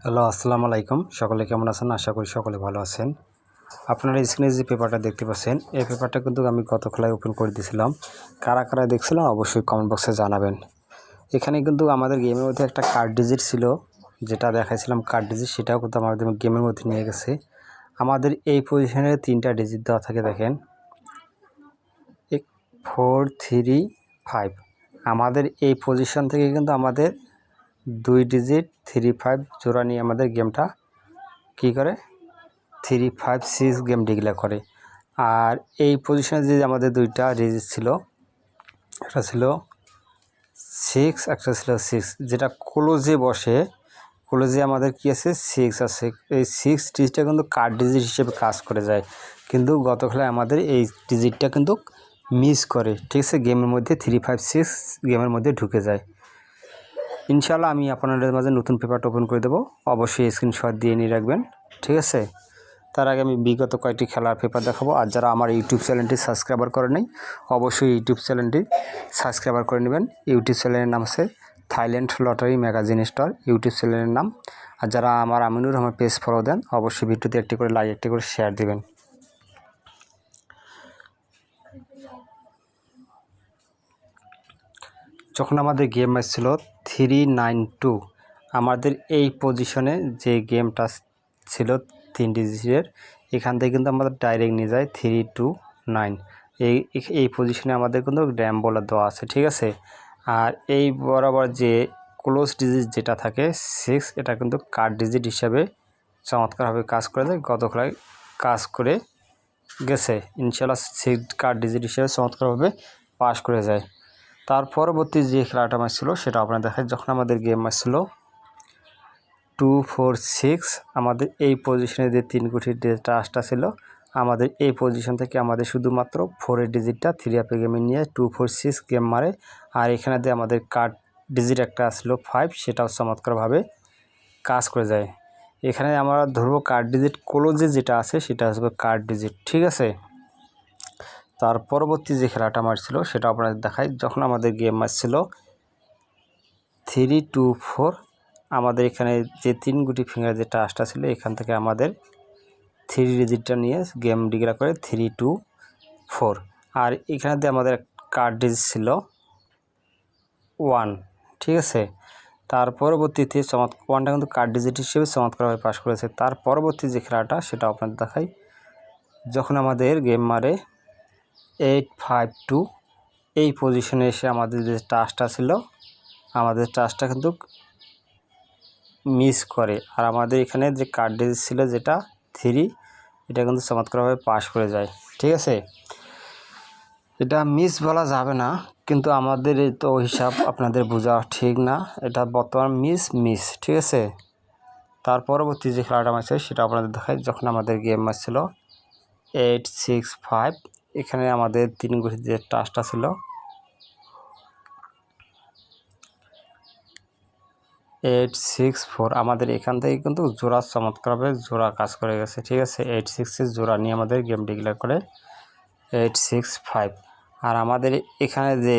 Hello, আসসালামু আলাইকুম। সকলে কেমন আছেন? আশা করি সকলে ভালো আছেন। আপনারা স্ক্রিনে যে পেপারটা দেখতে পাচ্ছেন, এই পেপারটা কিন্তু আমি গত খেলায় ওপেন করে দিয়েছিলাম। কারা কারা দেখছিলেন অবশ্যই কমেন্ট বক্সে জানাবেন। এখানে কিন্তু আমাদের গেমের মধ্যে একটা কার্ড ডিজিট ছিল, যেটা দেখাইছিলাম কার্ড ডিজিট, সেটাও কিন্তু আমাদের গেমের মধ্যে নিয়ে গেছে। আমাদের এই পজিশনে 3টা ডিজিট দেওয়া থাকে, দেখেন 4 3 5। আমাদের এই পজিশন থেকে কিন্তু আমাদের 2 ডিজিট 3 5 জোড়া নিয়ে আমাদের গেমটা কী করে 3 5 6 গেম ডিক্লেয়ার করে। আর এই পজিশনে যে আমাদের 2টা ডিজিট ছিল, একটা ছিল 6, একটা ছিল 6, যেটা ক্লোজে বসে। ক্লোজে আমাদের কী আছে, 6 আছে। এই 6 ডিজিটটা কিন্তু কার্ড ডিজিট হিসেবে কাজ করে যায়, কিন্তু গত খেলায় আমাদের এই ডিজিটটা কিন্তু মিস করে, ঠিক আছে। গেমের মধ্যে 3 5 6 গেমের মধ্যে ঢুকে যায়। ইনশাআল্লাহ আমি আপনাদের মাঝে নতুন পেপারটা ওপেন করে দেবো, অবশ্যই স্ক্রিনশট দিয়ে নিয়ে রাখবেন, ঠিক আছে। তার আগে আমি বিগত কয়েকটি খেলার পেপার দেখাবো। আর যারা আমার ইউটিউব চ্যানেলটি সাবস্ক্রাইবার করে নেই, অবশ্যই ইউটিউব চ্যানেলটি সাবস্ক্রাইবার করে নেবেন। ইউটিউব চ্যানেলের নাম আছে Thailand lottery magazine store, YouTube চ্যানেলের নাম। আর যারা আমার আমিনুর রহমান পেজ ফলো দেন, অবশ্যই ভিডিওতে একটি করে লাইক, একটি করে শেয়ার দিবেন। যখন আমাদের গেম ম্যাচ ছিল 392, আমাদের এই পজিশনে যে গেমটা ছিল 3 ডিজিটের, এখান থেকে কিন্তু আমাদের ডাইরেক্ট নিয়ে যায় 329। এই পজিশনে আমাদের কিন্তু র্যাম বলার দেওয়া আছে, ঠিক আছে। আর এই বরাবর যে ক্লোজ ডিজিট যেটা থাকে 6, এটা কিন্তু কার্ড ডিজিট হিসাবে চমৎকারভাবে কাজ করে যায়। গত খেলায় কাজ করে গেছে, ইনশাআল্লাহ 6 কার্ড ডিজিট হিসাবে চমৎকারভাবে পাস করে যায়। তার পরবর্তী যে খেলাটা ম্যাচ ছিল সেটা আপনারা দেখায়। যখন আমাদের গেম ম্যাচ ছিল 2 4 6, আমাদের এই পজিশনে যে 3 গুটির ডেটা আসটা ছিল, আমাদের এই পজিশন থেকে আমাদের শুধুমাত্র 4-এর ডিজিটটা 3 আপে গেমে নিয়ে 2 4 6 গেম মারে। আর এখানে দিয়ে আমাদের কার্ড ডিজিট একটা আসলো 5, সেটাও চমৎকারভাবে কাজ করে যায়। এখানে আমরা ধরবো কার্ড ডিজিট ক্লোজে যেটা আছে সেটা আসবে কার্ড ডিজিট, ঠিক আছে। তার পরবর্তী যে খেলাটা ম্যাচ ছিল সেটা আপনাদের দেখাই। যখন আমাদের গেম ম্যাচ ছিল 3 2 4, আমাদের এখানে যে 3 গুটি ফিঙ্গার যে টাচটা ছিল, এখান থেকে আমাদের 3 ডিজিটটা নিয়ে গেম ডিক্লেয়ার করে 3 2 4। আর এখানে দিয়ে আমাদের কার্ড ডিজিট ছিল 1, ঠিক আছে। তার পরবর্তীতে ওয়ানটা কিন্তু কার্ড ডিজিট হিসেবে চমৎকারভাবে পাস করেছে। তার পরবর্তী যে খেলাটা সেটা আপনাদের দেখাই। যখন আমাদের গেম মারে 8 5 2, এই পজিশনে এসে আমাদের যে টাচটা ছিল, আমাদের টাচটা কিন্তু মিস করে। আর আমাদের এখানে যে কার্ড ডিজিট ছিল যেটা 3, এটা কিন্তু চমৎকারভাবে পাস করে যায়, ঠিক আছে। এটা মিস বলা যাবে না, কিন্তু আমাদের এই তো হিসাব আপনাদের বোঝা ঠিক না, এটা বর্তমান মিস, ঠিক আছে। তার পরবর্তী যে খেলাটা ম্যাচ ছিল সেটা আপনাদের দেখাই। যখন আমাদের গেম ম্যাচ ছিল 8 6 5, এখানে আমাদের 3 গুটির যে টাচটা ছিল 8 6 4, আমাদের এখান থেকে কিন্তু জোড়া চমৎকারভাবে জোড়া কাজ করে গেছে, ঠিক আছে। 8 6 জোড়া নিয়ে আমাদের গেম ডিক্লেয়ার করে 8 6 5। আর আমাদের এখানে যে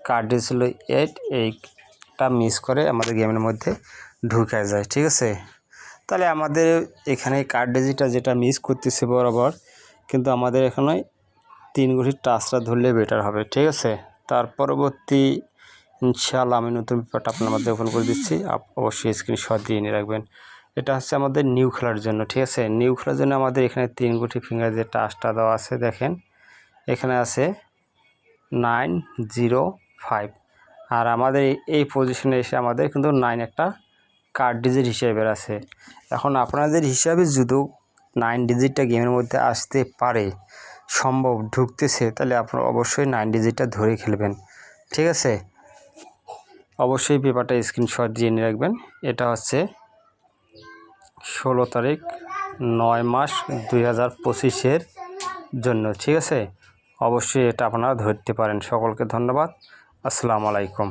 কার্ড ছিল 8, এইটা মিস করে আমাদের গেমের মধ্যে ঢুকে যায়, ঠিক আছে। তাহলে আমাদের এখানে কার্ড ডিজিটটা যেটা মিস করতেছে বরাবর, কিন্তু আমাদের এখানে 3 গুটির টাচটা ধরলে বেটার হবে, ঠিক আছে। তার পরবর্তী ইনশাআল্লাহ আমি নতুন পেপারটা আপনার মধ্যে ওপেন করে দিচ্ছি, অবশ্যই স্ক্রিনশট দিয়ে নিয়ে রাখবেন। এটা হচ্ছে আমাদের নিউ খেলার জন্য, ঠিক আছে। নিউ খেলার জন্য আমাদের এখানে 3 গুটি ফিঙ্গার যে টাচটা দেওয়া আছে, দেখেন এখানে আছে 9 0 5। আর আমাদের এই পজিশনে এসে আমাদের কিন্তু 9 একটা কার্ড ডিজিট হিসেবে আছে। এখন আপনাদের হিসাবে যদি 9 ডিজিটটা গেমের মধ্যে আসতে পারে, সম্ভব ঢুকতেছে, তাহলে আপনারা অবশ্যই 9 ডিজিটটা ধরে খেলবেন, ঠিক আছে। অবশ্যই পেপারটা স্ক্রিনশট দিয়ে নিয়ে রাখবেন। এটা হচ্ছে 16 তারিখ 9 মাস 2025-এর জন্য, ঠিক আছে। অবশ্যই এটা আপনারা ধরতে পারেন। সকলকে ধন্যবাদ। আসসালামু আলাইকুম।